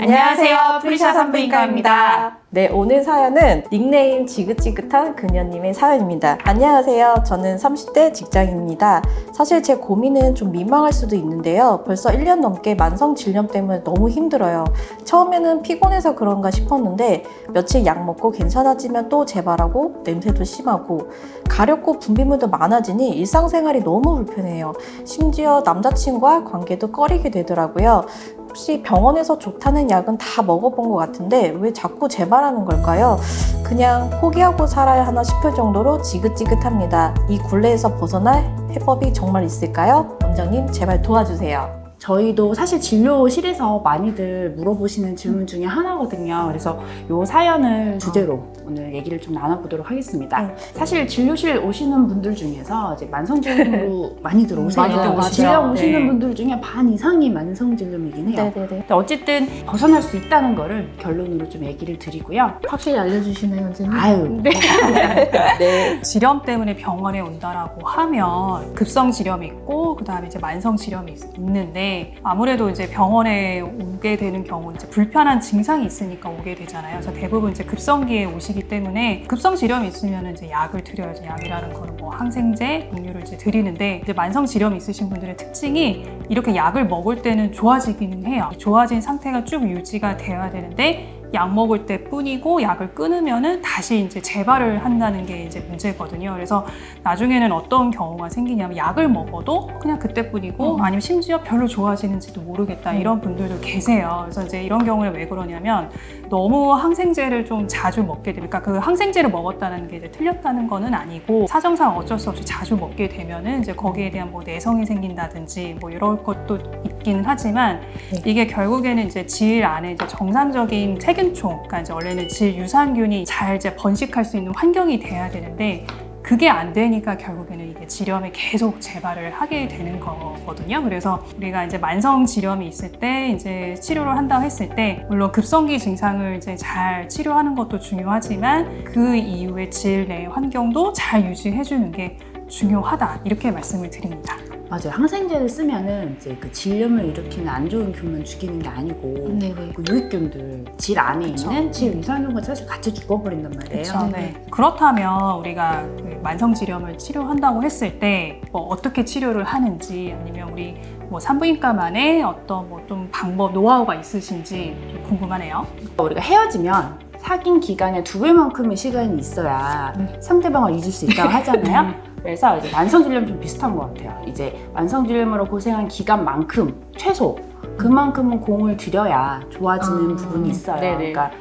안녕하세요. 프리샤 산부인과입니다. 네, 오늘 사연은 닉네임 지긋지긋한 그녀님의 사연입니다. 안녕하세요. 저는 30대 직장인입니다. 사실 제 고민은 좀 민망할 수도 있는데요. 벌써 1년 넘게 만성 질염 때문에 너무 힘들어요. 처음에는 피곤해서 그런가 싶었는데 며칠 약 먹고 괜찮아지면 또 재발하고 냄새도 심하고 가렵고 분비물도 많아지니 일상생활이 너무 불편해요. 심지어 남자친구와 관계도 꺼리게 되더라고요. 혹시 병원에서 좋다는 약은 다 먹어본 것 같은데 왜 자꾸 재발하는 걸까요? 그냥 포기하고 살아야 하나 싶을 정도로 지긋지긋합니다. 이 굴레에서 벗어날 해법이 정말 있을까요? 원장님 제발 도와주세요. 저희도 사실 진료실에서 많이들 물어보시는 질문 중에 하나거든요. 그래서 이 사연을 주제로 오늘 얘기를 좀 나눠보도록 하겠습니다. 사실 진료실 오시는 분들 중에서 이제 만성질염으로 많이들 오세요. 많이들 오시죠. 질염 오시는 네. 분들 중에 반 이상이 만성질염이긴 해요. 네네네. 근데 어쨌든 벗어날 수 있다는 거를 결론으로 좀 얘기를 드리고요. 확실히 알려주시나요, 원장님? 아유, 네. 질염 때문에 병원에 온다라고 하면 급성 질염이 있고 그다음에 이제 만성 질염이 있는데 아무래도 이제 병원에 오게 되는 경우 이제 불편한 증상이 있으니까 오게 되잖아요. 그래서 대부분 이제 급성기에 오시기 때문에 급성 질염이 있으면 이제 약을 드려야죠. 약이라는 거는 뭐 항생제, 종류를 이제 드리는데 이제 만성 질염이 있으신 분들의 특징이 이렇게 약을 먹을 때는 좋아지기는 해요. 좋아진 상태가 쭉 유지가 되어야 되는데 약 먹을 때 뿐이고 약을 끊으면은 다시 이제 재발을 한다는 게 이제 문제거든요. 그래서 나중에는 어떤 경우가 생기냐면 약을 먹어도 그냥 그때뿐이고 아니면 심지어 별로 좋아지는지도 모르겠다 이런 분들도 계세요. 그래서 이제 이런 경우에 왜 그러냐면 너무 항생제를 좀 자주 먹게 되니까 그 항생제를 먹었다는 게 이제 틀렸다는 거는 아니고 사정상 어쩔 수 없이 자주 먹게 되면은 이제 거기에 대한 뭐 내성이 생긴다든지 뭐 이럴 것도 있기는 하지만 이게 결국에는 이제 질 안에 이제 정상적인 세균총, 그러니까 이제 원래는 질 유산균이 잘 이제 번식할 수 있는 환경이 돼야 되는데 그게 안 되니까 결국에는 이게 질염이 계속 재발을 하게 되는 거거든요. 그래서 우리가 이제 만성 질염이 있을 때 이제 치료를 한다고 했을 때 물론 급성기 증상을 이제 잘 치료하는 것도 중요하지만 그 이후에 질 내 환경도 잘 유지해 주는 게 중요하다 이렇게 말씀을 드립니다. 맞아요. 항생제를 쓰면은 이제 그 질염을 일으키는 안 좋은 균만 죽이는 게 아니고 네네. 그 유익균들 질 안에 그쵸. 있는 질 유산균과 사실 같이 죽어버린단 말이에요. 그렇죠. 네. 그렇다면 우리가 그 만성질염을 치료한다고 했을 때 뭐 어떻게 치료를 하는지 아니면 우리 뭐 산부인과만의 어떤 뭐 좀 방법, 노하우가 있으신지 좀 궁금하네요. 우리가 헤어지면 사귄 기간의 2배만큼의 시간이 있어야 상대방을 잊을 수 있다고 하잖아요. 그래서 이제 만성질염 좀 비슷한 것 같아요. 이제 만성질염으로 고생한 기간만큼 최소 그만큼은 공을 들여야 좋아지는 부분이 있어요. 네네. 그러니까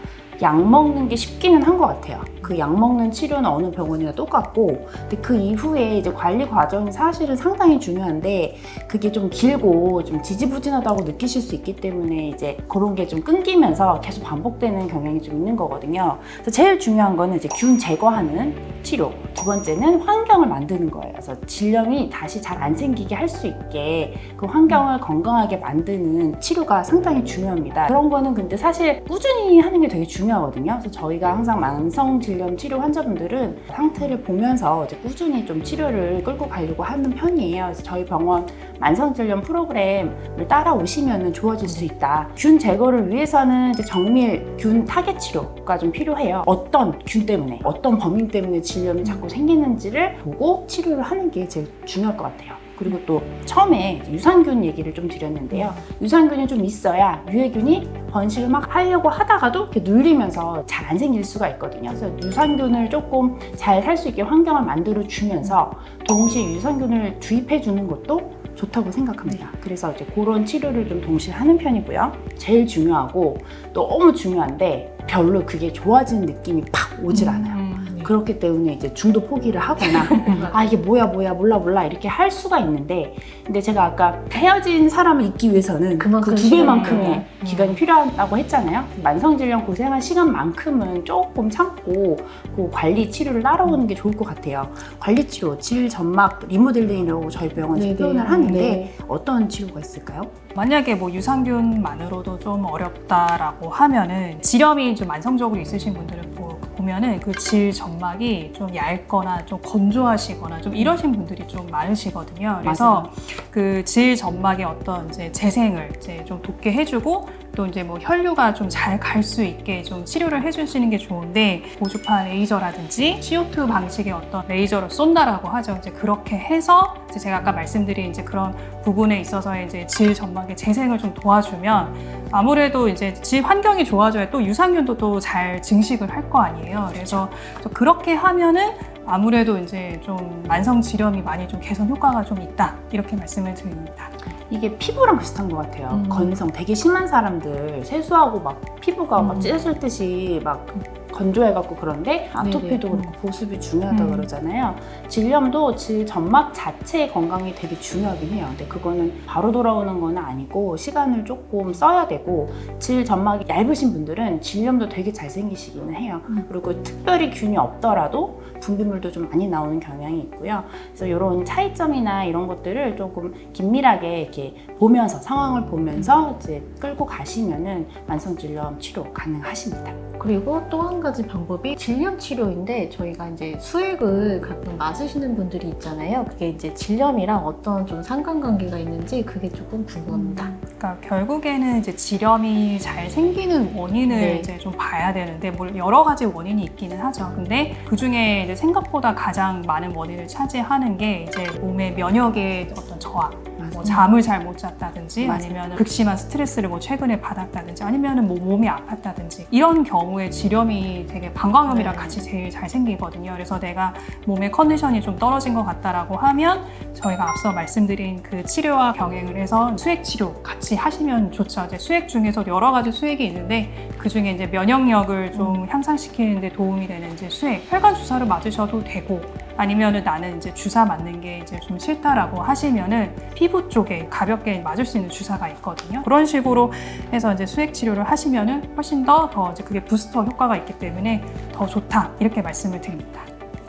약 먹는 게 쉽기는 한 것 같아요. 그 약 먹는 치료는 어느 병원이나 똑같고, 근데 그 이후에 이제 관리 과정이 사실은 상당히 중요한데 그게 좀 길고 좀 지지부진하다고 느끼실 수 있기 때문에 이제 그런 게 좀 끊기면서 계속 반복되는 경향이 좀 있는 거거든요. 그래서 제일 중요한 거는 이제 균 제거하는 치료. 두 번째는 환경을 만드는 거예요. 그래서 질염이 다시 잘 안 생기게 할 수 있게 그 환경을 건강하게 만드는 치료가 상당히 중요합니다. 그런 거는 근데 사실 꾸준히 하는 게 되게 중요하거든요. 그래서 저희가 항상 만성질염 치료 환자분들은 상태를 보면서 이제 꾸준히 좀 치료를 끌고 가려고 하는 편이에요. 그래서 저희 병원 만성질염 프로그램을 따라오시면 좋아질 수 있다. 균 제거를 위해서는 이제 정밀 균 타겟 치료가 좀 필요해요. 어떤 균 때문에, 어떤 범인 때문에 질염이 자꾸 생기는지를 보고 치료를 하는 게 제일 중요할 것 같아요. 그리고 또 처음에 유산균 얘기를 좀 드렸는데요. 유산균이 좀 있어야 유해균이 번식을 막 하려고 하다가도 이렇게 눌리면서 잘 안 생길 수가 있거든요. 그래서 유산균을 조금 잘 살 수 있게 환경을 만들어 주면서 동시에 유산균을 주입해 주는 것도 좋다고 생각합니다. 그래서 이제 그런 치료를 좀 동시에 하는 편이고요. 제일 중요하고 너무 중요한데 별로 그게 좋아지는 느낌이 팍 오질 않아요. 그렇기 때문에 이제 중도 포기를 하거나 아 이게 뭐야 몰라 이렇게 할 수가 있는데, 근데 제가 아까 헤어진 사람을 잊기 위해서는 그 그만큼 2배만큼의 기간이 필요하다고 했잖아요. 만성질염 고생한 시간만큼은 조금 참고 그 관리 치료를 따라오는 게 좋을 것 같아요. 관리 치료, 질 점막 리모델링이라고 저희 병원에서 네네. 표현을 하는데 네. 어떤 치료가 있을까요? 만약에 뭐 유산균만으로도 좀 어렵다라고 하면은 질염이 좀 만성적으로 있으신 분들은 보면은 그 질 점막이 좀 얇거나 좀 건조하시거나 좀 이러신 분들이 좀 많으시거든요. 그래서 맞아요. 그 질 점막의 어떤 이제 재생을 이제 좀 돕게 해주고 또 이제 뭐 혈류가 좀 잘 갈 수 있게 좀 치료를 해주시는 게 좋은데 고주파 레이저라든지 CO2 방식의 어떤 레이저를 쏜다라고 하죠. 이제 그렇게 해서 이제 제가 아까 말씀드린 이제 그런 부분에 있어서 이제 질 점막의 재생을 좀 도와주면 아무래도 이제 질 환경이 좋아져야 또 유산균도 또 잘 증식을 할 거 아니에요. 그래서 그렇게 하면은 아무래도 이제 좀 만성 질염이 많이 좀 개선 효과가 좀 있다 이렇게 말씀을 드립니다. 이게 피부랑 비슷한 것 같아요. 건성 되게 심한 사람들 세수하고 막 피부가 막 찢어질 듯이 막 건조해갖고 그런데 아토피도 네네. 그렇고 보습이 중요하다 그러잖아요. 질염도 질 점막 자체의 건강이 되게 중요하긴 해요. 근데 그거는 바로 돌아오는 건 아니고 시간을 조금 써야 되고 질 점막이 얇으신 분들은 질염도 되게 잘 생기시기는 해요. 그리고 특별히 균이 없더라도 분비물도 좀 많이 나오는 경향이 있고요. 그래서 이런 차이점이나 이런 것들을 조금 긴밀하게 이렇게 보면서 상황을 보면서 이제 끌고 가시면은 만성 질염 치료 가능하십니다. 그리고 또 한 가지 방법이 질염 치료인데 저희가 이제 수액을 가끔 맞으시는 분들이 있잖아요. 그게 이제 질염이랑 어떤 좀 상관관계가 있는지 그게 조금 궁금합니다. 그러니까 결국에는 이제 질염이 잘 생기는 원인을 네. 이제 좀 봐야 되는데 물 여러 가지 원인이 있기는 하죠. 근데 그 중에 이제 생각보다 가장 많은 원인을 차지하는 게 이제 몸의 면역의 어떤 저하. 뭐 잠을 잘 못 잤다든지 맞아요. 아니면 극심한 스트레스를 뭐 최근에 받았다든지 아니면 뭐 몸이 아팠다든지 이런 경우에 질염이 되게 방광염이랑 네. 같이 제일 잘 생기거든요. 그래서 내가 몸의 컨디션이 좀 떨어진 것 같다라고 하면 저희가 앞서 말씀드린 그 치료와 병행을 해서 수액 치료 같이 하시면 좋죠. 이제 수액 중에서 여러 가지 수액이 있는데 그 중에 이제 면역력을 좀 향상시키는 데 도움이 되는 이제 수액, 혈관 주사를 맞으셔도 되고 아니면은 나는 이제 주사 맞는 게 이제 좀 싫다라고 하시면은 피부 쪽에 가볍게 맞을 수 있는 주사가 있거든요. 그런 식으로 해서 이제 수액 치료를 하시면은 훨씬 더 이제 그게 부스터 효과가 있기 때문에 더 좋다 이렇게 말씀을 드립니다.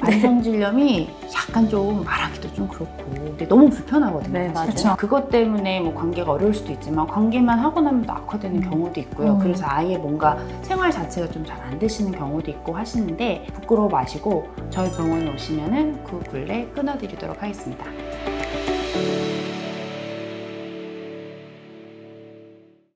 만성 질염이 약간 좀 말하기도 좀 그렇고 근데 너무 불편하거든요. 네, 맞아요. 그렇죠. 그것 때문에 뭐 관계가 어려울 수도 있지만 관계만 하고 나면 또 악화되는 경우도 있고요. 그래서 아예 뭔가 생활 자체가 좀 잘 안 되시는 경우도 있고 하시는데 부끄러워 마시고 저희 병원에 오시면은 그 굴레 끊어드리도록 하겠습니다.